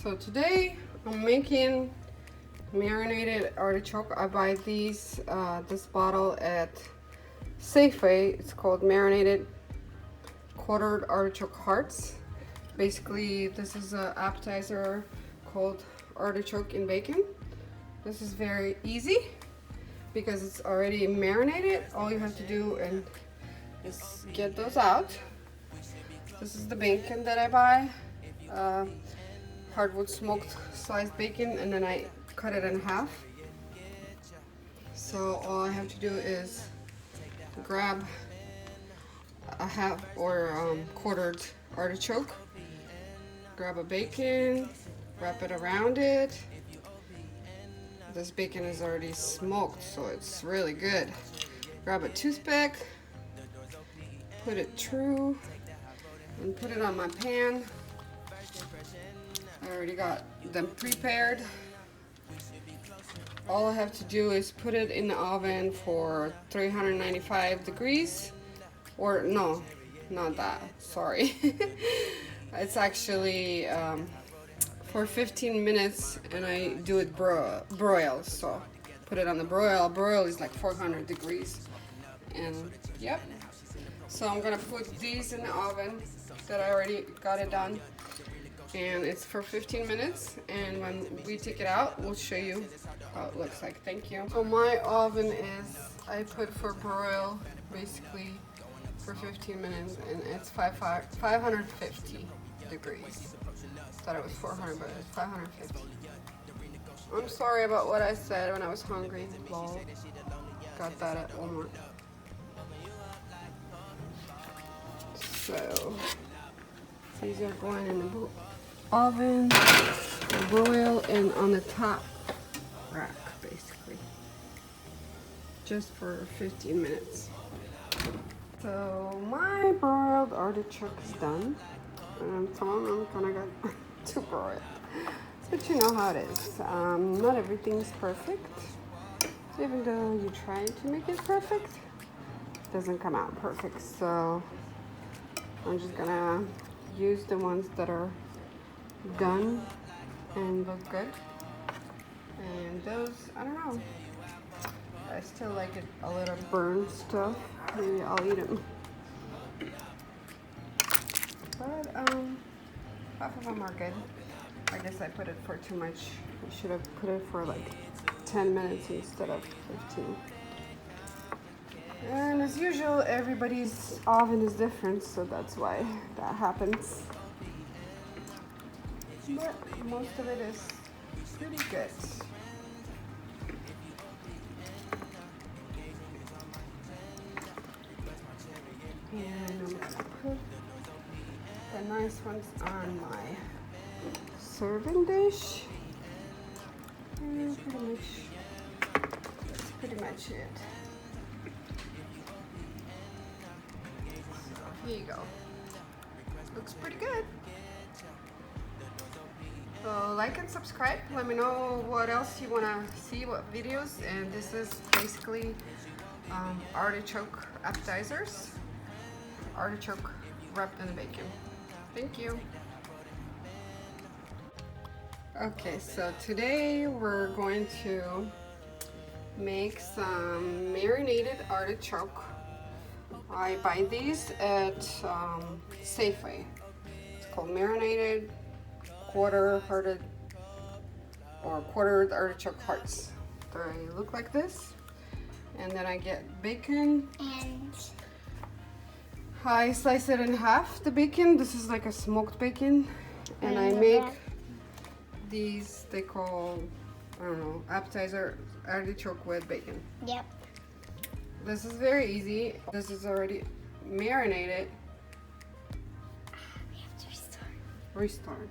So today I'm making marinated artichoke. I buy these this bottle at Safeway. It's called marinated quartered artichoke hearts. Basically, this is an appetizer called artichoke in bacon. This is very easy because it's already marinated. All you have to do is get those out. This is the bacon that I buy. Hardwood smoked sliced bacon, and then I cut it in half. So all I have to do is grab a half or quartered artichoke, grab a bacon, wrap it around it. This bacon is already smoked, so it's really good. Grab a toothpick, put it through, and put it on my pan. I already got them prepared. All I have to do is put it in the oven for 395 degrees, or no, not that, sorry. It's actually for 15 minutes, and I do it broil, so put it on the broil. Broil is like 400 degrees, and yep. So I'm gonna put these in the oven that I already got it done, and it's for 15 minutes, and when we take it out, we'll show you how it looks like. Thank you. So my oven is, I put for broil basically for 15 minutes, and it's 550 degrees. Thought it was 400, but it's 550. I'm sorry about what I said when I was hungry. Lol. Got that at Walmart. So these are going in the oven, broil, and on the top rack, basically, just for 15 minutes. So my broiled artichoke is done, and some of them kind of got too broiled, but you know how it is. Not everything's perfect. Even though you try to make it perfect, it doesn't come out perfect. So I'm just gonna use the ones that are done and look good. And those, I don't know, I still like it a little burnt stuff. Maybe I'll eat them. But half of them are good. I guess I put it for too much. I should have put it for like 10 minutes instead of 15. And as usual, everybody's oven is different, so that's why that happens. But most of it is pretty good. And I'm gonna put the nice ones on my serving dish. And that's pretty much it. Here you go. Looks pretty good. So like and subscribe. Let me know what else you want to see, what videos. And this is basically artichoke appetizers. Artichoke wrapped in bacon. Thank you. Okay, so today we're going to make some marinated artichoke. I buy these at Safeway. It's called marinated quartered artichoke hearts. They look like this. And then I get bacon. And I slice it in half, the bacon. This is like a smoked bacon. And I make these, they call, I don't know, appetizer artichoke with bacon. yep. This is very easy. This is already marinated. We have to restart. Restart.